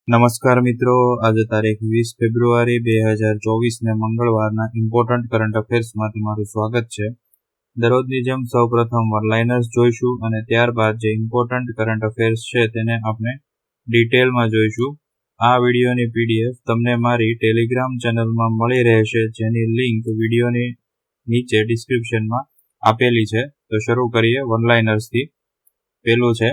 નમસ્કાર મિત્રો, આજે તારીખ 20 ફેબ્રુઆરી 2024 ને મંગળવારના ઇમ્પોર્ટન્ટ કરંટ અફેર્સમાં તમારું સ્વાગત છે. દરરોજની જેમ સૌપ્રથમ વનલાઇનર્સ જોઈશું અને ત્યારબાદ જે ઇમ્પોર્ટન્ટ કરંટ અફેર્સ છે તેને આપણે ડિટેલમાં જોઈશું. આ વિડીયોની પીડીએફ તમને મારી ટેલિગ્રામ ચેનલમાં મળી રહેશે, જેની લિંક વિડીયોની નીચે ડિસ્ક્રિપ્શનમાં આપેલી છે. તો શરૂ કરીએ વનલાઇનર્સથી. પેલું છે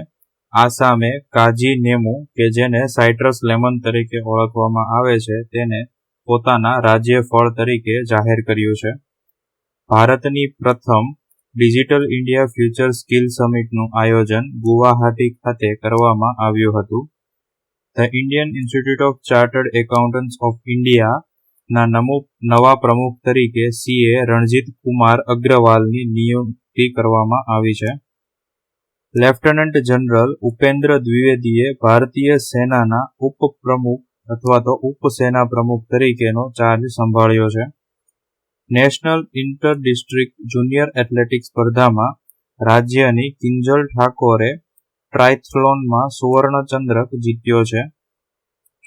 આસામે કાજી નેમુ, કે જેને સાઇટ્રસ લેમન તરીકે ઓળખવામાં આવે છે, તેને પોતાના રાજ્ય ફળ તરીકે જાહેર કર્યું છે. ભારતની પ્રથમ ડિજિટલ ઇન્ડિયા ફ્યુચર સ્કિલ સમિટનું આયોજન ગુવાહાટી ખાતે કરવામાં આવ્યું હતું. The Indian institute of chartered accountants of ઇન્ડિયાના નવા પ્રમુખ તરીકે સીએ રણજીત કુમાર અગ્રવાલની નિયુક્તિ કરવામાં આવી છે. લેફ્ટનન્ટ જનરલ ઉપેન્દ્ર દ્વિવેદીએ ભારતીય સેનાના ઉપપ્રમુખ અથવા તો ઉપસેના પ્રમુખ તરીકેનો ચાર્જ સંભાળ્યો છે. National inter district junior athletics સ્પર્ધામાં રાજ્યની કિંજલ ઠાકોરે ટ્રાયથ્લોનમાં સુવર્ણચંદ્રક જીત્યો છે.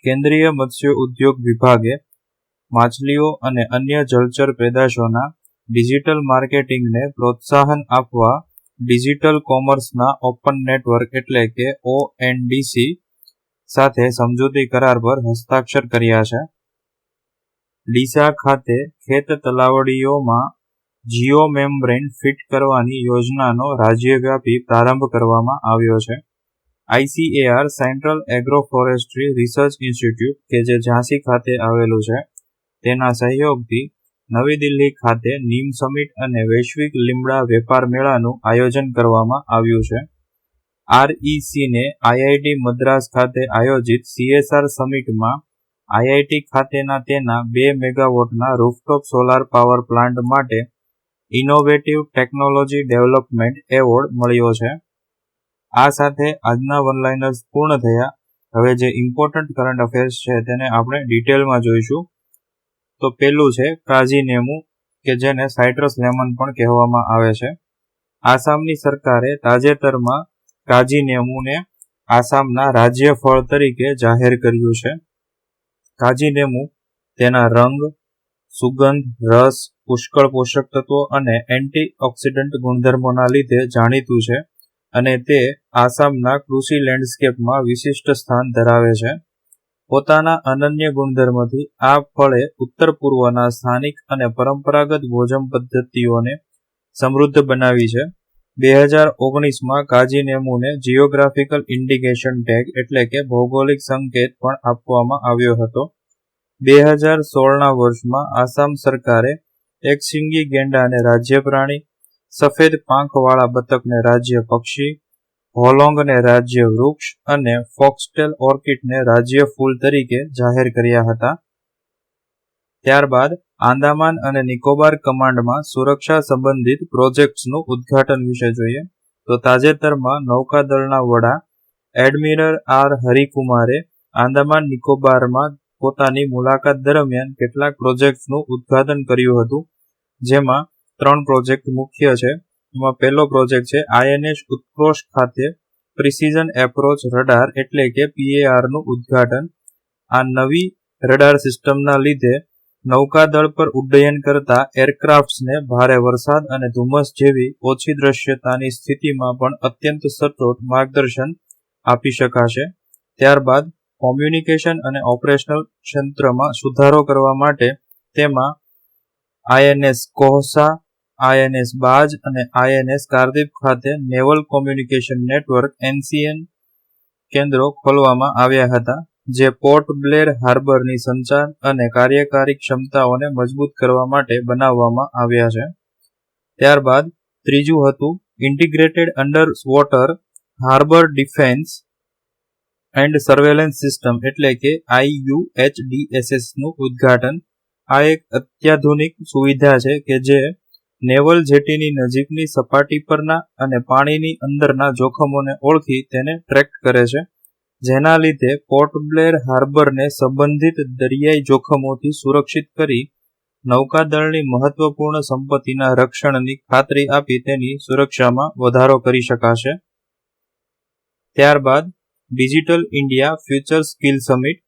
કેન્દ્રીય મત્સ્ય ઉદ્યોગ વિભાગે માછલીઓ અને અન્ય જળચર પેદાશોના ડિજિટલ માર્કેટિંગને પ્રોત્સાહન આપવા ડિજિટલ કોમર્સના ઓપન નેટવર્ક એટલે કે ONDC સાથે સમજૂતી કરાર પર હસ્તાક્ષર કર્યા છે. ડીસા ખાતે ખેત તલાવડીઓમાં જીઓ મેમ્બ્રેન ફિટ કરવાની યોજનાનો રાજ્યવ્યાપી પ્રારંભ કરવામાં આવ્યો છે. ICAR central agro forestry research institute, કે જે ઝાંસી ખાતે આવેલું છે, તેના સહયોગથી નવી દિલ્હી ખાતે નીમ સમિટ અને વૈશ્વિક લીમડા વેપાર મેળાનું આયોજન કરવામાં આવ્યું છે. REC ને IIT મદ્રાસ ખાતે આયોજિત CSR સમિટમાં IIT ખાતેના તેના 2 મેગાવોટના રૂફટોપ સોલાર પાવર પ્લાન્ટ માટે ઇનોવેટિવ ટેકનોલોજી ડેવલપમેન્ટ એવોર્ડ મળ્યો છે. આ સાથે આજના વનલાઇનર્સ પૂર્ણ થયા. હવે જે ઇમ્પોર્ટન્ટ કરંટ અફેર્સ છે તેને આપણે ડિટેલમાં જોઈશું. તો પેલું છે કાજી નેમુ, કે જેને સાઇટ્રસ લેમન પણ કહેવામાં આવે છે. આસામની સરકારે તાજેતરમાં કાજી નેમુને આસામના રાજ્ય ફળ તરીકે જાહેર કર્યું છે. કાજી નેમુ તેના રંગ, સુગંધ, રસ, પુષ્કળ પોષક તત્વો અને એન્ટીઓક્સિડન્ટ ગુણધર્મોના લીધે જાણીતું છે અને તે આસામના કૃષિ લેન્ડસ્કેપમાં વિશિષ્ટ સ્થાન ધરાવે છે. પોતાના અનન્ય ગુણધર્મથી આ ફળે ઉત્તર પૂર્વના સ્થાનિક અને પરંપરાગત ભોજન પદ્ધતિઓને સમૃદ્ધ બનાવી છે. 2019માં કાજી નેમુને જિયોગ્રાફિકલ ઇન્ડિકેશન ટેગ એટલે કે ભૌગોલિક સંકેત પણ આપવામાં આવ્યો હતો. 2016ના વર્ષમાં આસામ સરકારે એક શીંગી ગેંડાને રાજ્ય પ્રાણી, સફેદ પાંખવાળા બતકને રાજ્ય પક્ષી, હોલોંગને રાજ્ય વૃક્ષ અને ફોક્સટેલ ઓર્કિડને રાજ્ય ફૂલ તરીકે જાહેર કર્યા હતા. ત્યારબાદ આંદામાન અને નિકોબાર કમાન્ડમાં સુરક્ષા સંબંધિત પ્રોજેક્ટ્સનું ઉદ્ઘાટન વિશે જોઈએ. તો તાજેતરમાં નૌકાદળના વડા એડમિરલ R હરિકુમારે આંદામાન નિકોબારમાં પોતાની મુલાકાત દરમિયાન કેટલાક પ્રોજેક્ટ્સનું ઉદ્ઘાટન કર્યું હતું, જેમાં 3 પ્રોજેક્ટ મુખ્ય છે. એમાં પહેલો પ્રોજેક્ટ છે INS ઉત્કૃષ્ટ ખાતે પ્રિસિઝન એપ્રોચ રડાર એટલે કે PAR નું ઉદ્ઘાટન. આ નવી રડાર સિસ્ટમના લીધે નૌકાદળ પર ઉડ્ડયન કરતા એરક્રાફ્ટ્સને ભારે વરસાદ અને ધુમ્મસ જેવી ઓછી દ્રશ્યતાની સ્થિતિમાં પણ અત્યંત સચોટ માર્ગદર્શન આપી શકાશે. ત્યારબાદ કોમ્યુનિકેશન અને ઓપરેશનલ ક્ષેત્રમાં સુધારો કરવા માટે તેમાં INS કોહસા, INS બાજ અને INS કારદીપ ખાતે નેવલ કોમ્યુનિકેશન નેટવર્ક NCN કેન્દ્રો ખોલવામાં આવ્યા હતા, જે પોર્ટ બ્લેર હાર્બરની સંચાર અને કાર્યકારી ક્ષમતાઓને મજબૂત કરવા માટે બનાવવામાં આવ્યા છે. ત્યારબાદ ત્રીજું હતું integrated under water harbour defence and surveillance system એટલે કે IUHDSS નું ઉદ્ઘાટન. આ એક અત્યાધુનિક સુવિધા છે કે જે નેવલ જેટીની નજીકની સપાટી પરના અને પાણીની અંદરના જોખમોને ઓળખી તેને ટ્રેક કરે છે, જેના લીધે પોર્ટ બ્લેર હાર્બરને સંબંધિત દરિયાઈ જોખમોથી સુરક્ષિત કરી નૌકાદળની મહત્વપૂર્ણ સંપત્તિના રક્ષણની ખાતરી આપી તેની સુરક્ષામાં વધારો કરી શકાશે. ત્યારબાદ digital India future skill summit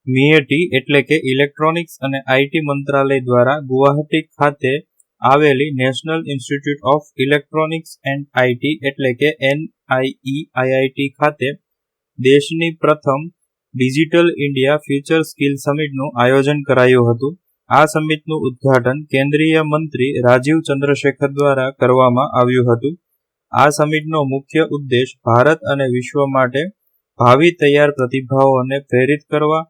MIET એટલે કે ઇલેક્ટ્રોનિક્સ અને આઈટી મંત્રાલય દ્વારા ગુવાહાટી ખાતે આવેલી national institute of electronics and IT એટલે કે NIEIIT ખાતે દેશની પ્રથમ ડિજિટલ ઇન્ડિયા ફ્યુચર સ્કિલ સમિટનું આયોજન કરાયું હતું. આ સમિટનું ઉદ્ઘાટન કેન્દ્રીય મંત્રી રાજીવ ચંદ્રશેખર દ્વારા કરવામાં આવ્યું હતું. આ સમિટનો મુખ્ય ઉદ્દેશ ભારત અને વિશ્વ માટે ભાવિ તૈયાર પ્રતિભાઓને પ્રેરિત કરવા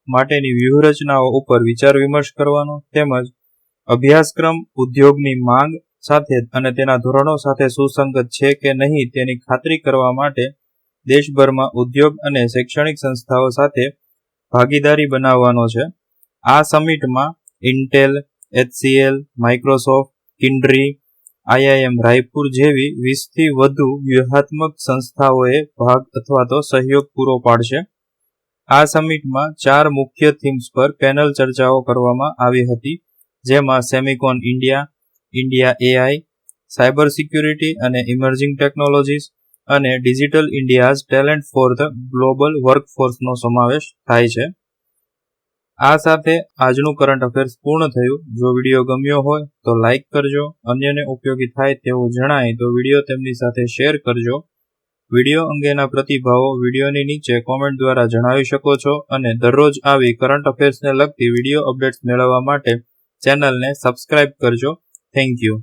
માટેની વ્યૂહરચનાઓ ઉપર વિચાર વિમર્શ કરવાનો તેમજ અભ્યાસક્રમ ઉદ્યોગની માંગ સાથે અને તેના ધોરણો સાથે સુસંગત છે કે નહીં તેની ખાતરી કરવા માટે દેશભરમાં ઉદ્યોગ અને શૈક્ષણિક સંસ્થાઓ સાથે ભાગીદારી બનાવવાનો છે. આ સમિટમાં Intel, HCL, Microsoft, Kyndryl, IIM Raipur જેવી 20થી વધુ વ્યૂહાત્મક સંસ્થાઓએ ભાગ અથવા તો સહયોગ પૂરો પાડશે. આ સમિટમાં 4 મુખ્ય થીમ્સ પર પેનલ ચર્ચાઓ કરવામાં આવી હતી, જેમાં Semicon India AI, cyber security અને ઇમર્જિંગ ટેકનોલોજીસ અને digital India's talent for the global વર્કફોર્સનો સમાવેશ થાય છે. આ સાથે આજનું કરંટ અફેર્સ પૂર્ણ થયું. જો વિડીયો ગમ્યો હોય તો લાઇક કરજો, અન્યને ઉપયોગી થાય તેવું જણાય તો વિડીયો તેમની સાથે શેર કરજો. વિડીયો અંગેના પ્રતિભાવો વિડીયોની નીચે કોમેન્ટ દ્વારા જણાવી શકો છો અને દરરોજ આવી કરંટ અફેર્સને લગતી વિડીયો અપડેટ્સ મેળવવા માટે ચેનલને સબસ્ક્રાઇબ કરજો. Thank you.